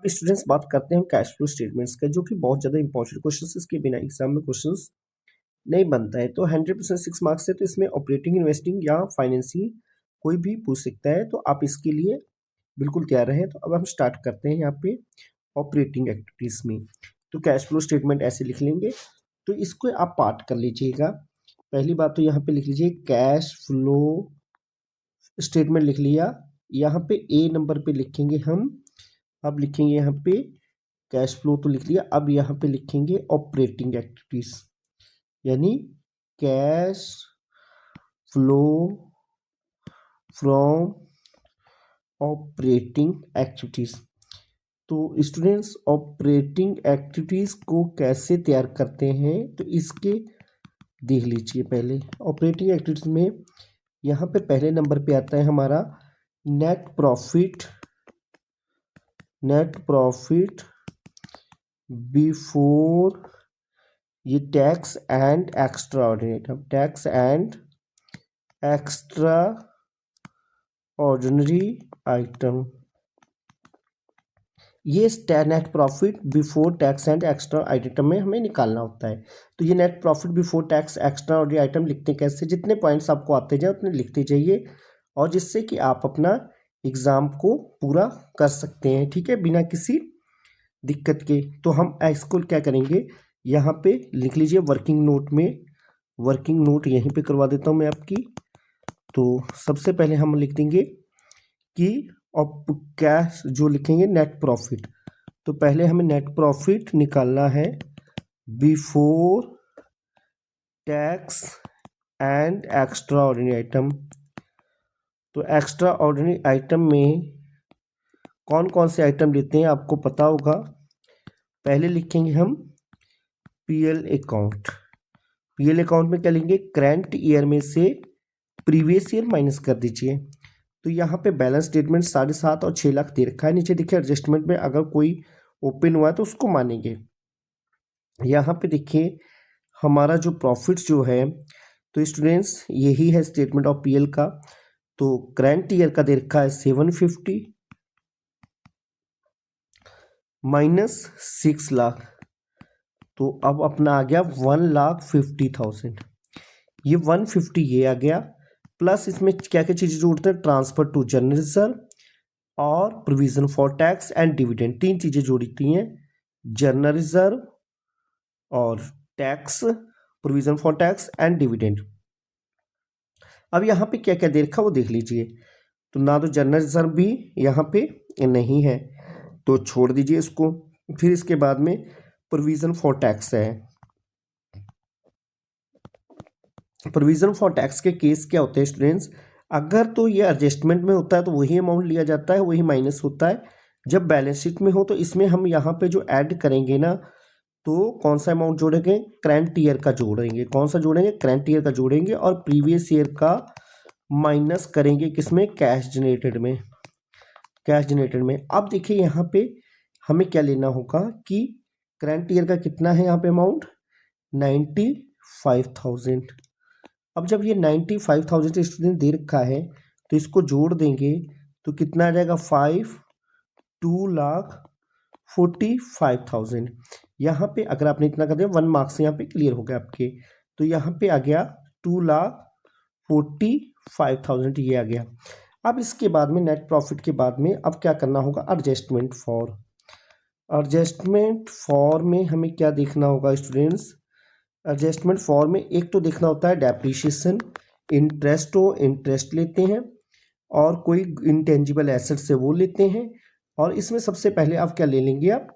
अब स्टूडेंट्स बात करते हैं कैश फ्लो स्टेटमेंट्स का, जो कि बहुत ज़्यादा इंपॉर्टेंट क्वेश्चन, इसके बिना एग्जाम में क्वेश्चन नहीं बनता है। तो 100% 6 मार्क्स है, तो इसमें ऑपरेटिंग, इन्वेस्टिंग या फाइनेंसिंग कोई भी पूछ सकता है, तो आप इसके लिए बिल्कुल तैयार रहें। तो अब हम स्टार्ट करते हैं यहाँ पे ऑपरेटिंग एक्टिविटीज़ में। तो कैश फ्लो स्टेटमेंट ऐसे लिख लेंगे, तो इसको आप पार्ट कर लीजिएगा। पहली बात तो यहाँ पे लिख लीजिए कैश फ्लो स्टेटमेंट लिख लिया। यहाँ पे ए नंबर पे लिखेंगे हम, अब लिखेंगे यहाँ पे कैश फ्लो तो लिख लिया, अब यहाँ पे लिखेंगे ऑपरेटिंग एक्टिविटीज, यानी cash flow from operating activities. तो स्टूडेंट्स ऑपरेटिंग एक्टिविटीज को कैसे तैयार करते हैं, तो इसके देख लीजिए। पहले ऑपरेटिंग एक्टिविटीज में यहाँ पे पहले नंबर पे आता है हमारा net profit, net profit before ये tax and extraordinary, tax and extraordinary item. ये net profit before tax and extra item में हमें निकालना होता है। तो ये net profit before tax extraordinary item लिखते हैं कैसे, जितने पॉइंट्स आपको आते जाए उतने लिखते जाइए, और जिससे कि आप अपना एग्जाम को पूरा कर सकते हैं, ठीक है, बिना किसी दिक्कत के। तो हम इसको क्या करेंगे, यहाँ पे लिख लीजिए वर्किंग नोट में, वर्किंग नोट यहीं पे करवा देता हूँ मैं आपकी। तो सबसे पहले हम लिख देंगे कि अब कैश जो लिखेंगे नेट प्रॉफिट, तो पहले हमें नेट प्रॉफिट निकालना है before tax and extraordinary item. तो एक्स्ट्रा ऑर्डिनरी आइटम में कौन कौन से आइटम लेते हैं आपको पता होगा। पहले लिखेंगे हम पीएल अकाउंट, पीएल अकाउंट में क्या लेंगे, करंट ईयर में से प्रीवियस ईयर माइनस कर दीजिए। तो यहाँ पे बैलेंस स्टेटमेंट 7.5 और 6 लाख दे रखा है, नीचे देखिए एडजस्टमेंट में अगर कोई ओपन हुआ है तो उसको मानेंगे। यहाँ पे देखिए हमारा जो प्रॉफिट जो है, तो स्टूडेंट्स यही है स्टेटमेंट ऑफ पीएल का। तो करंट ईयर का दे रखा है 750 माइनस 6 लाख, तो अब अपना आ गया 1,50,000। ये 150 ये आ गया, प्लस इसमें क्या क्या चीज़ें जोड़ते हैं, ट्रांसफर टू जनरल रिजर्व और provision for tax and dividend, तीन चीज़ें जोड़ती हैं, जनरल रिजर्व और tax, provision for tax and dividend. अब यहाँ पे क्या क्या दे रखा वो देख लीजिए। तो ना तो जनरल रिजर्व भी यहाँ पे नहीं है, तो छोड़ दीजिए इसको। फिर इसके बाद में प्रोविजन फॉर टैक्स है। प्रोविजन फॉर टैक्स के केस क्या होते हैं स्टूडेंट्स, अगर तो ये एडजस्टमेंट में होता है तो वही अमाउंट लिया जाता है, वही माइनस होता है। जब बैलेंस शीट में हो तो इसमें हम यहाँ पे जो ऐड करेंगे ना, तो कौन सा अमाउंट जोड़ेंगे, करंट ईयर का जोड़ेंगे। कौन सा जोड़ेंगे, करंट ईयर का जोड़ेंगे, और प्रीवियस ईयर का माइनस करेंगे किसमें, कैश जनरेटेड में, कैश जनरेटेड में। अब देखिए यहाँ पे हमें क्या लेना होगा कि करंट ईयर का कितना है यहाँ पे अमाउंट, 95,000। अब जब ये 95,000 स्टूडेंट दे रखा है तो इसको जोड़ देंगे तो कितना आ जाएगा, 2,45,000। यहाँ पे अगर आपने इतना कर दिया 1 मार्क्स यहाँ पे क्लियर हो गया आपके, तो यहाँ पे आ गया 2,45,000 ये आ गया। अब इसके बाद में नेट प्रॉफिट के बाद में अब क्या करना होगा, एडजस्टमेंट फॉर। एडजस्टमेंट फॉर में हमें क्या देखना होगा स्टूडेंट्स, एडजस्टमेंट फॉर में एक तो देखना होता है डेप्रीशिएशन, इंटरेस्ट हो इंटरेस्ट लेते हैं, और कोई इंटेंजिबल एसेट से वो लेते हैं। और इसमें सबसे पहले आप क्या ले लेंगे आप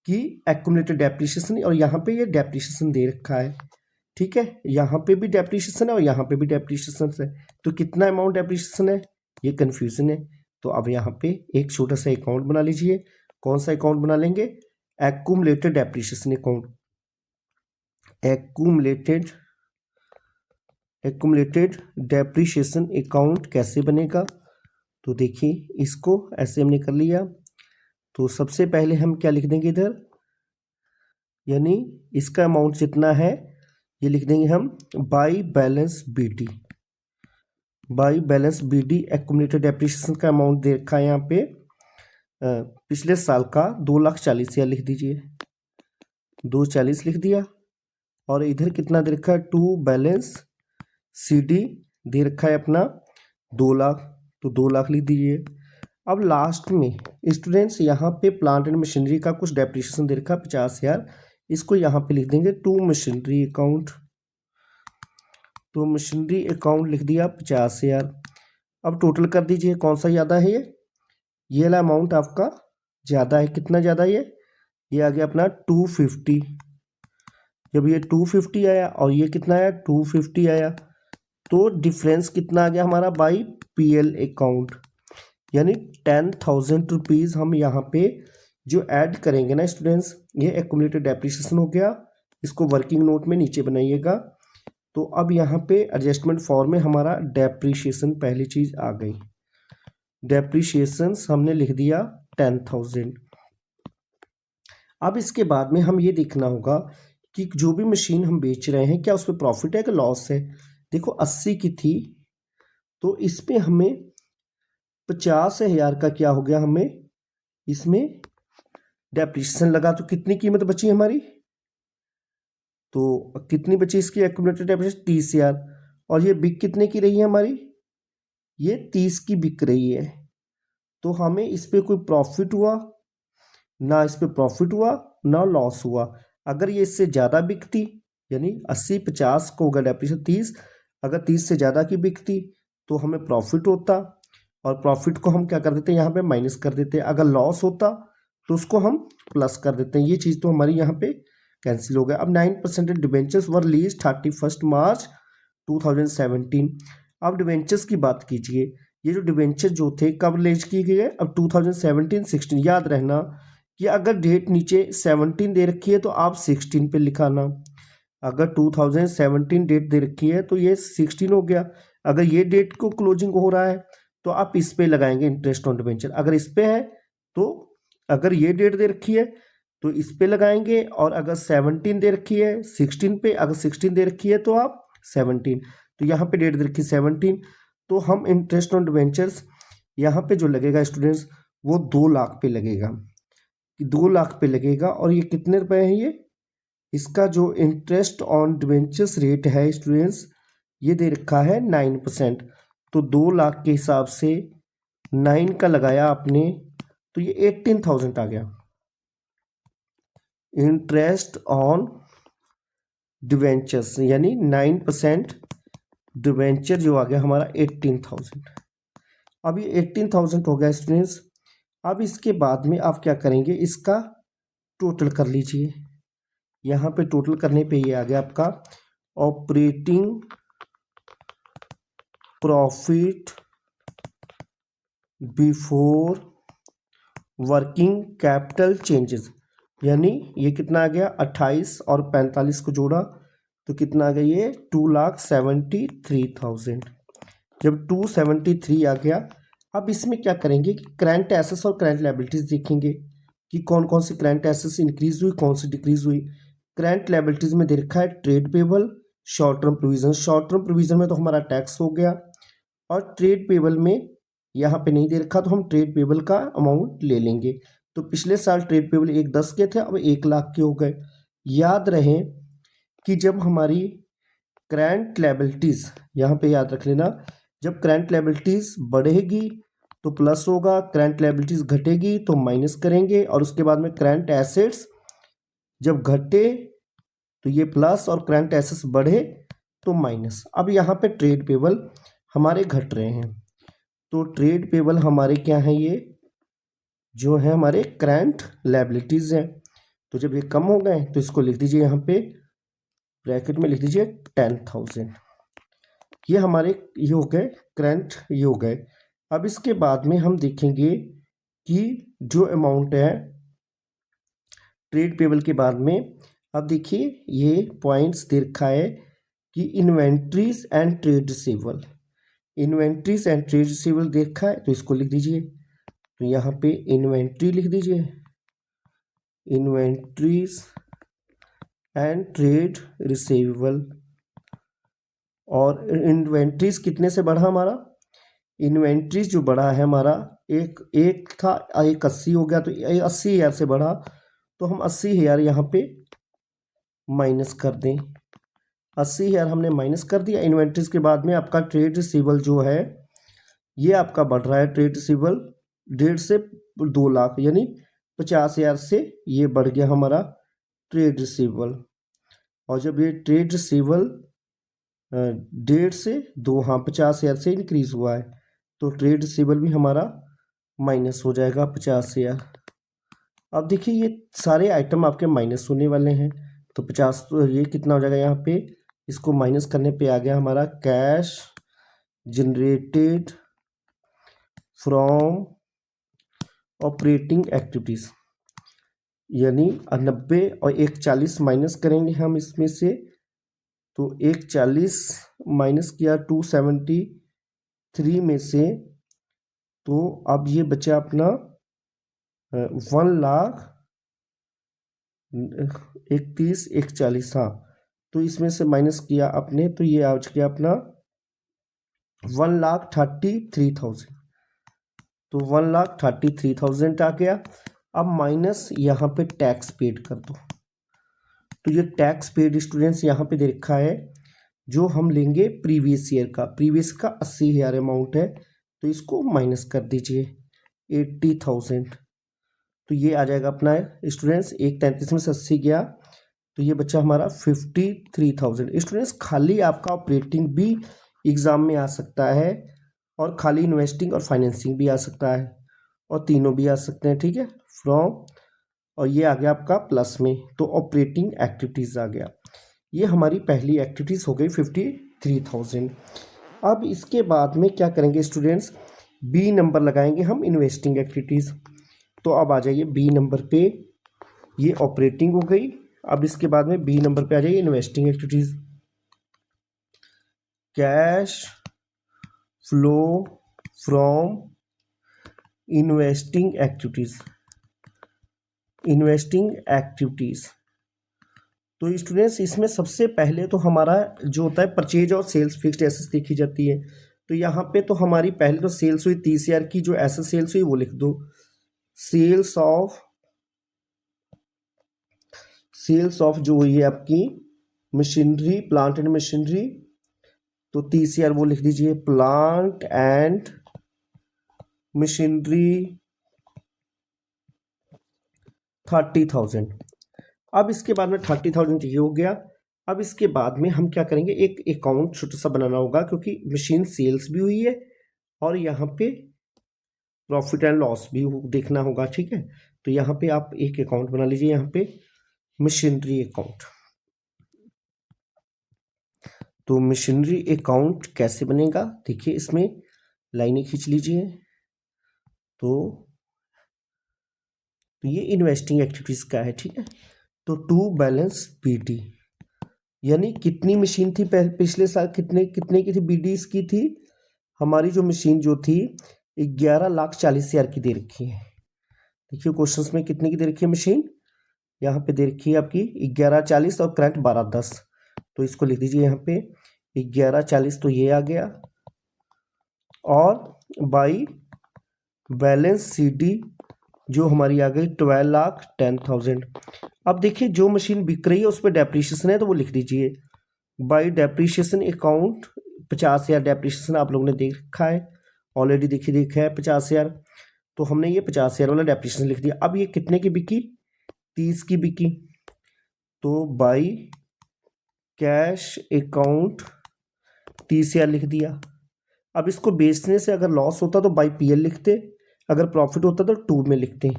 कि एक्यूमुलेटेड डेप्रीशिएशन, और यहाँ पे ये डेप्रीशिएशन दे रखा है, ठीक है, यहाँ पे भी डेप्रीशिएशन है और यहाँ पे भी डेप्रीशिएशन है। तो कितना अमाउंट डेप्रीशिएशन है, ये कन्फ्यूजन है। तो अब यहाँ पे एक छोटा सा अकाउंट बना लीजिए। कौन सा अकाउंट बना लेंगे, accumulated depreciation account, accumulated depreciation account कैसे बनेगा, तो देखिए इसको ऐसे हमने कर लिया। तो सबसे पहले हम क्या लिख देंगे इधर, यानी इसका अमाउंट जितना है ये लिख देंगे हम by balance BD, by balance BD accumulated depreciation का अमाउंट दे रखा है यहाँ पे पिछले साल का 2,40,000 लिख दीजिए, 240 लिख दिया। और इधर कितना दे रखा है, टू बैलेंस CD दे रखा है अपना 2 लाख, तो 2 लाख लिख दीजिए। अब लास्ट में स्टूडेंट्स यहाँ पे प्लांट एंड मशीनरी का कुछ डेप्रिसिएशन दे रखा है 50,000, इसको यहाँ पे लिख देंगे टू मशीनरी अकाउंट, तो मशीनरी अकाउंट लिख दिया 50,000। अब टोटल कर दीजिए कौन सा ज़्यादा है, ये वाला अमाउंट आपका ज़्यादा है। कितना ज़्यादा है ये आ गया अपना 250। जब ये 250 आया और ये कितना आया 250 आया, तो डिफरेंस कितना आ गया हमारा बाई PL अकाउंट, यानी 10,000 रुपीज़ हम यहाँ पे जो ऐड करेंगे ना स्टूडेंट्स, ये एक्यूमुलेटेड डेप्रिसिएशन हो गया। इसको वर्किंग नोट में नीचे बनाइएगा। तो अब यहाँ पे एडजस्टमेंट फॉर्म में हमारा डेप्रिसिएशन पहली चीज़ आ गई, डेप्रिसिएशंस हमने लिख दिया 10,000। अब इसके बाद में हम ये देखना होगा कि जो भी मशीन हम बेच रहे हैं क्या उस पर प्रॉफिट है कि लॉस है। देखो 80 की थी, तो इस पे हमें 50,000 का क्या हो गया, हमें इसमें डेप्रिसिएशन लगा, तो कितनी कीमत बची हमारी, तो कितनी बची इसकी एक्यूमुलेटेड डेप्रिसिएशन 30,000। और ये बिक कितने की रही है हमारी, ये 30 की बिक रही है। तो हमें इस पे कोई प्रॉफिट हुआ ना, इस पे प्रॉफिट हुआ ना लॉस हुआ। अगर ये इससे ज़्यादा बिकती, यानी 80 50 को होगा डेप्रिसिएशन 30, अगर 30 से ज़्यादा की बिकती तो हमें प्रॉफिट होता, और प्रॉफिट को हम क्या कर देते हैं यहाँ पे माइनस कर देते हैं। अगर लॉस होता तो उसको हम प्लस कर देते हैं। ये चीज़ तो हमारी यहाँ पे कैंसिल हो गया। अब 9% डिबेंचर्स वर रिलीज 31 मार्च 2017। अब डिबेंचर्स की बात कीजिए, ये जो डिबेंचर जो थे कब रिलीज किए गए, अब 2017-16। याद रहना कि अगर डेट नीचे 17 दे रखी है तो आप 16 पे लिखाना। अगर 2017 डेट दे रखी है तो ये 16 हो गया। अगर ये डेट को क्लोजिंग हो रहा है तो आप इस पे लगाएंगे इंटरेस्ट ऑन डिबेंचर। अगर इस पे है तो अगर ये डेट दे रखी है तो इस पे लगाएंगे, और अगर 17 दे रखी है 16 पे, अगर 16 दे रखी है तो आप 17। तो यहाँ पे डेट दे रखी है 17, तो हम इंटरेस्ट ऑन डिबेंचर्स यहाँ पे जो लगेगा स्टूडेंट्स वो 2 लाख पे लगेगा, 2 लाख पे लगेगा। और ये कितने रुपए है, ये इसका जो इंटरेस्ट ऑन डिबेंचर्स रेट है स्टूडेंट्स ये दे रखा है 9%। तो 2 लाख के हिसाब से 9 का लगाया आपने तो ये 18,000 आ गया। इंटरेस्ट ऑन डिवेंचर्स यानी 9% डिवेंचर जो आ गया हमारा 18,000। अब ये 18,000 हो गया स्टूडेंट्स। अब इसके बाद में आप क्या करेंगे, इसका टोटल कर लीजिए। यहाँ पे टोटल करने पे ये आ गया आपका operating profit before working capital changes, यानी ये कितना आ गया 28 और 45 को जोड़ा तो कितना आ गया ये 2,73,000। जब 273 आ गया, अब इसमें क्या करेंगे कि करंट एसेट्स और करंट लायबिलिटीज देखेंगे कि कौन कौन सी करंट एसेट्स इंक्रीज हुई कौन सी डिक्रीज हुई। करंट लायबिलिटीज में दे रखा है trade payable, short term provision. Short term provision में तो हमारा टैक्स हो गया, और ट्रेड पेबल में यहाँ पे नहीं दे रखा तो हम ट्रेड पेबल का अमाउंट ले लेंगे। तो पिछले साल ट्रेड पेबल 1,10 के थे, अब 1 लाख के हो गए। याद रहे कि जब हमारी करंट लायबिलिटीज, यहाँ पे याद रख लेना, जब करंट लायबिलिटीज बढ़ेगी तो प्लस होगा, करंट लायबिलिटीज घटेगी तो माइनस करेंगे, और उसके बाद में करंट एसेट्स जब घटे तो ये प्लस और करंट एसेट्स बढ़े तो माइनस। अब यहाँ पे ट्रेड पेबल हमारे घट रहे हैं, तो ट्रेड पेबल हमारे क्या हैं, ये जो है हमारे करंट लायबिलिटीज हैं। तो जब ये कम हो गए तो इसको लिख दीजिए यहाँ पे ब्रैकेट में लिख दीजिए 10,000। ये हमारे ये हो गए करंट, ये हो गए। अब इसके बाद में हम देखेंगे कि जो अमाउंट है ट्रेड पेबल के बाद में, अब देखिए ये पॉइंट्स दे रखा है कि inventories and trade receivable. Inventories and trade receivable देखा है तो इसको लिख दीजिए, तो यहाँ पे इन्वेंट्री लिख दीजिए, इन्वेंट्रीज एंड ट्रेड रिसीवेबल। और इन्वेंट्रीज कितने से बढ़ा हमारा, इन्वेंट्रीज जो बढ़ा है हमारा, एक था, एक 80 हो गया, तो 80,000 से बढ़ा, तो हम 80,000 यहाँ पे माइनस कर दें। 80,000 हमने माइनस कर दिया। इन्वेंट्रीज के बाद में आपका ट्रेड रिसीवेबल जो है ये आपका बढ़ रहा है। ट्रेड रिसीवेबल 1.5 से 2 लाख, यानी 50,000 से ये बढ़ गया हमारा ट्रेड रिसीवेबल। और जब ये ट्रेड रिसीवेबल 1.5 से 2, हाँ 50,000 से इंक्रीज हुआ है, तो ट्रेड रिसीवेबल भी हमारा माइनस हो जाएगा 50,000। अब देखिए ये सारे आइटम आपके माइनस होने वाले हैं, तो 50, तो ये कितना हो जाएगा यहाँ पे, इसको माइनस करने पे आ गया हमारा cash generated from operating activities, यानी 90 और 140 माइनस करेंगे हम इसमें से, तो 140 माइनस किया 273 में से, तो अब ये बचा अपना 1,31,140, हाँ, तो इसमें से माइनस किया आपने, तो ये आ गया अपना 1,33,000, तो 1,33,000 आ गया। अब माइनस यहाँ पे टैक्स पेड कर दो, तो ये टैक्स पेड स्टूडेंट्स यहाँ पे दे रखा है, जो हम लेंगे प्रीवियस ईयर का, प्रीवियस का 80,000 अमाउंट है, तो इसको माइनस कर दीजिए 80,000, तो ये आ जाएगा अपना स्टूडेंट्स, 1,33 में से 80 गया, तो ये बच्चा हमारा 53,000। स्टूडेंट्स खाली आपका ऑपरेटिंग भी एग्जाम में आ सकता है, और खाली इन्वेस्टिंग और फाइनेंसिंग भी आ सकता है, और तीनों भी आ सकते हैं, ठीक है, फ्रॉम, और ये आ गया आपका प्लस में, तो ऑपरेटिंग एक्टिविटीज़ आ गया। ये हमारी पहली एक्टिविटीज़ हो गई 53,000। अब इसके बाद में क्या करेंगे स्टूडेंट्स, बी नंबर लगाएंगे हम इन्वेस्टिंग एक्टिविटीज़। तो अब आ जाइए बी नंबर पे, ये ऑपरेटिंग हो गई। अब इसके बाद में बी नंबर पे आ जाइए investing activities, cash flow from investing activities, investing activities. तो स्टूडेंट्स इसमें सबसे पहले तो हमारा जो होता है परचेज और सेल्स फिक्स्ड एसेट्स देखी जाती है, तो यहाँ पे तो हमारी पहले तो सेल्स हुई 30,000 की, जो एसेट सेल्स हुई वो लिख दो, सेल्स ऑफ जो हुई है आपकी मशीनरी, प्लांट एंड मशीनरी, तो 30,000 वो लिख दीजिए, प्लांट एंड मशीनरी 30,000। अब इसके बाद में 30,000 ये हो गया। अब इसके बाद में हम क्या करेंगे, एक अकाउंट छोटा सा बनाना होगा, क्योंकि मशीन सेल्स भी हुई है और यहाँ पे प्रॉफिट एंड लॉस भी देखना होगा, ठीक है। तो यहाँ पे आप एक अकाउंट बना लीजिए, यहाँ पे मशीनरी अकाउंट। तो मशीनरी अकाउंट कैसे बनेगा, देखिए इसमें लाइनें खींच लीजिए। तो ये इन्वेस्टिंग एक्टिविटीज का है, ठीक है। तो टू बैलेंस बीडी, यानी कितनी मशीन थी पिछले साल, कितने की थी बीडी इसकी थी, हमारी जो मशीन जो थी 11,40,000 की दे रखी है। देखिए क्वेश्चंस में कितने की दे रखी है मशीन, यहाँ पे दे रखी है आपकी 11,40 और करंट 12,10, तो इसको लिख दीजिए यहाँ पे 11,40, तो ये आ गया, और बाई बैलेंस सीडी जो हमारी आ गई 12,10,000। अब देखिए जो मशीन बिक रही है उस पर डेप्रीशिएशन है, तो वो लिख दीजिए बाई डेप्रीशिएशन अकाउंट 50,000 डेप्रीशिएशन आप लोगों ने देख रखा है ऑलरेडी, देखा है 50,000, तो हमने ये 50,000 वाला डेप्रीशिएशन लिख दिया। अब ये कितने की बिकी, 30 की बिकी, तो बाई कैश अकाउंट 30,000 लिख दिया। अब इसको बेचने से अगर लॉस होता तो बाई पीएल लिखते, अगर प्रॉफिट होता तो 2 में लिखते,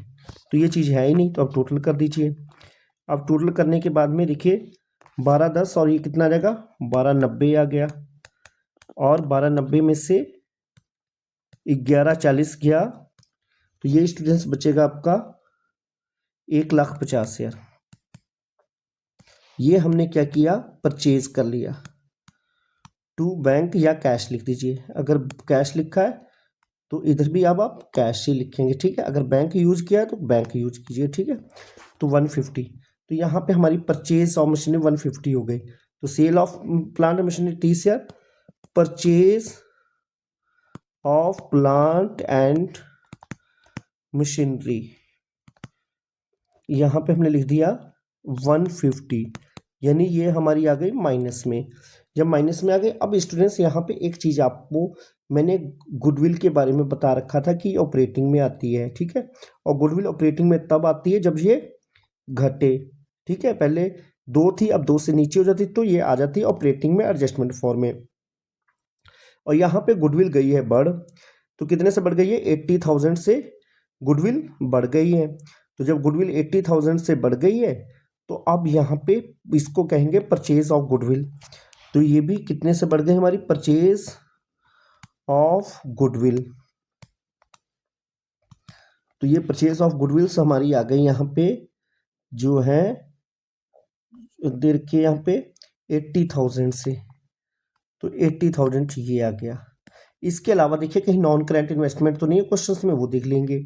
तो ये चीज़ है ही नहीं, तो अब टोटल कर दीजिए। अब टोटल करने के बाद में देखिए 12,10 और ये कितना आ जाएगा 12,90 आ गया, और 12,90 में से 11,40 गया, तो ये स्टूडेंट्स बचेगा आपका 1,50,000। ये हमने क्या किया, परचेज कर लिया। टू बैंक या कैश लिख दीजिए, अगर कैश लिखा है तो इधर भी अब आप कैश ही लिखेंगे, ठीक है। अगर बैंक यूज किया है तो बैंक यूज कीजिए, ठीक है। तो 150, तो यहाँ पे हमारी परचेज ऑफ मशीनरी 150 हो गई। तो sale of plant machinery 30,000, purchase of plant and machinery, यहाँ पे हमने लिख दिया 150, यानी ये हमारी आ गई माइनस में। जब माइनस में आ गई, अब स्टूडेंट्स यहाँ पे एक चीज़ आपको मैंने गुडविल के बारे में बता रखा था कि ऑपरेटिंग में आती है, ठीक है। और गुडविल ऑपरेटिंग में तब आती है जब ये घटे, ठीक है। पहले 2 थी, अब 2 से नीचे हो जाती, तो ये आ जाती है ऑपरेटिंग में एडजस्टमेंट फॉर्म में। और यहाँ पे गुडविल गई है बढ़, तो कितने से बढ़ गई है? 80,000 से गुडविल बढ़ गई है। तो जब गुडविल 80,000 से बढ़ गई है, तो अब यहाँ पे इसको कहेंगे परचेज ऑफ गुडविल। तो ये भी कितने से बढ़ गई हमारी? Purchase of goodwill. तो ये परचेज ऑफ गुडविल से हमारी आ गई यहाँ पे जो है देखिए यहाँ पे 80,000 से, तो 80,000 ये आ गया। इसके अलावा देखिए कहीं नॉन करेंट इन्वेस्टमेंट तो नहीं है क्वेश्चंस में, वो देख लेंगे।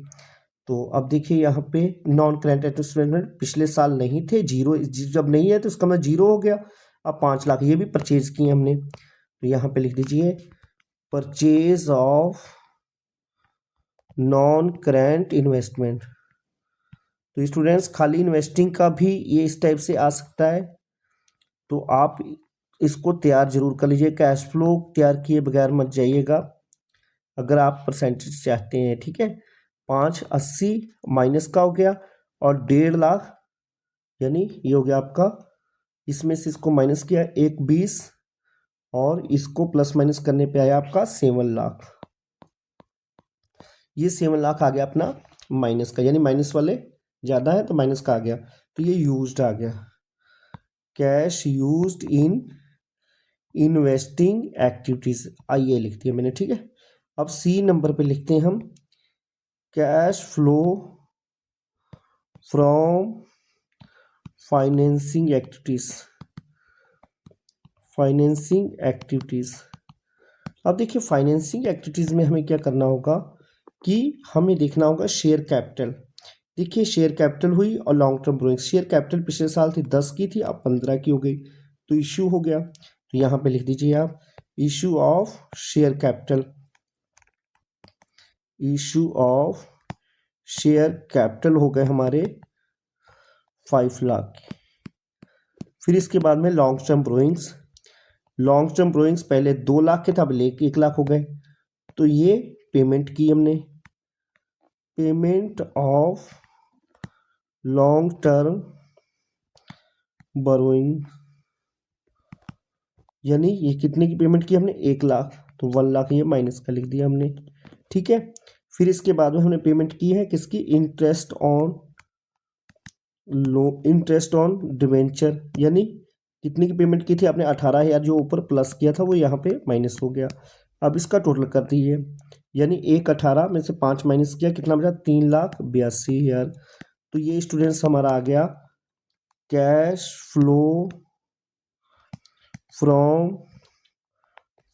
तो अब देखिए यहाँ पे नॉन करेंट इन्वेस्टमेंट पिछले साल नहीं थे, जीरो, जब नहीं है तो इसका मतलब जीरो हो गया। अब 5 लाख ये भी परचेज किए हमने, तो यहाँ पे लिख दीजिए purchase of non current investment. तो स्टूडेंट्स खाली इन्वेस्टिंग का भी ये इस टाइप से आ सकता है, तो आप इसको तैयार जरूर कर लीजिए। कैश फ्लो तैयार किए बगैर मत जाइएगा अगर आप परसेंटेज चाहते हैं, ठीक है। 580 माइनस का हो गया और 1.5 लाख, यानी ये हो गया आपका, इसमें से इसको माइनस किया 120 और इसको प्लस माइनस करने पे आया आपका 7 लाख। ये 7 लाख आ गया अपना माइनस का, यानी माइनस वाले ज़्यादा है तो माइनस का आ गया। तो ये यूज्ड आ गया, cash used in investing activities, आइए लिख दिया मैंने, ठीक है। अब सी नंबर पे लिखते हैं हम cash flow from financing activities. Financing activities, अब देखिए फाइनेंसिंग एक्टिविटीज में हमें क्या करना होगा कि हमें देखना होगा शेयर कैपिटल। देखिए शेयर कैपिटल हुई और long term borrowing. Share capital पिछले साल थी 10 की थी, अब 15 की हो गई, तो इश्यू हो गया। तो यहाँ पे लिख दीजिए आप issue of share capital, issue of share capital हो गए हमारे 5 लाख। फिर इसके बाद में long term borrowings, long term borrowings पहले 2 लाख के थे, अब 1 लाख हो गए। तो ये पेमेंट की हमने, payment of long term borrowing, यानी ये कितने की पेमेंट की हमने? 1 लाख, तो 1 लाख ये माइनस का लिख दिया हमने, ठीक है। फिर इसके बाद में हमने पेमेंट की है किसकी? Interest on interest on debenture, यानी कितने की पेमेंट की थी आपने? 18,000, जो ऊपर प्लस किया था वो यहाँ पे माइनस हो गया। अब इसका टोटल कर दीजिए, यानी 1,18 में से 5 माइनस किया, कितना बचा? 3,82,000। तो ये स्टूडेंट्स हमारा आ गया cash flow from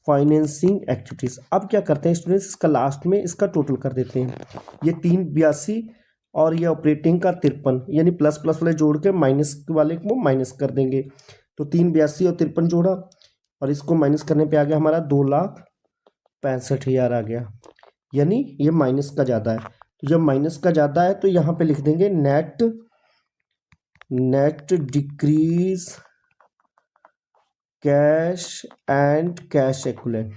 financing activities. अब क्या करते हैं स्टूडेंट्स, इसका लास्ट में इसका टोटल कर देते हैं। ये 382 और ये ऑपरेटिंग का 53, यानी प्लस प्लस वाले जोड़ के माइनस वाले को माइनस कर देंगे। तो 382 और 53 जोड़ा और इसको माइनस करने पे आ गया हमारा 2,65,000 आ गया, यानी ये माइनस का ज़्यादा है। तो जब माइनस का ज़्यादा है तो यहाँ पे लिख देंगे net decrease cash and cash equivalent,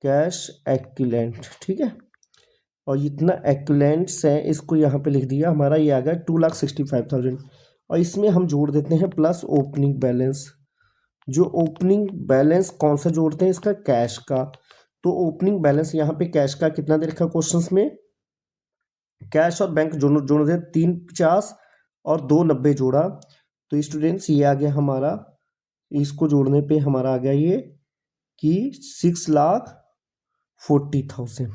cash equivalent, ठीक है। और इतना एक्विलेंट्स है इसको यहाँ पे लिख दिया, हमारा ये आ गया 2,65,000। और इसमें हम जोड़ देते हैं प्लस ओपनिंग बैलेंस। जो ओपनिंग बैलेंस कौन सा जोड़ते हैं? इसका कैश का। तो ओपनिंग बैलेंस यहाँ पे कैश का कितना दे रखा क्वेश्चंस में? कैश और बैंक जोड़ दे 350 और 290 जोड़ा, तो स्टूडेंट्स ये आ गया हमारा, इसको जोड़ने पे हमारा आ गया ये कि 6,40,000।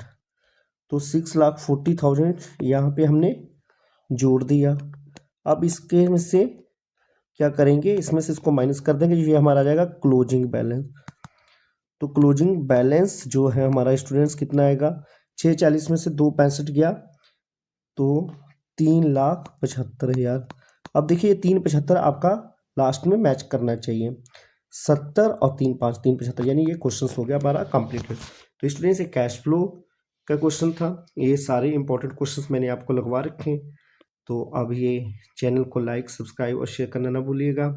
तो 6,40,000 यहाँ पे हमने जोड़ दिया। अब इसके में से क्या करेंगे? इसमें से इसको माइनस कर देंगे, ये हमारा आ जाएगा क्लोजिंग बैलेंस। तो क्लोजिंग बैलेंस जो है हमारा स्टूडेंट्स कितना आएगा? 640 में से 265 गया तो 3,75,000। अब देखिए ये 3,75 आपका लास्ट में मैच करना चाहिए, 70 और 3,5 3,75, यानी ये क्वेश्चन हो गया हमारा कंप्लीटेड। तो स्टूडेंट्स ये कैश फ्लो का क्वेश्चन था। ये सारे इंपॉर्टेंट क्वेश्चंस मैंने आपको लगवा रखे हैं। तो अब ये चैनल को लाइक, सब्सक्राइब और शेयर करना ना भूलिएगा।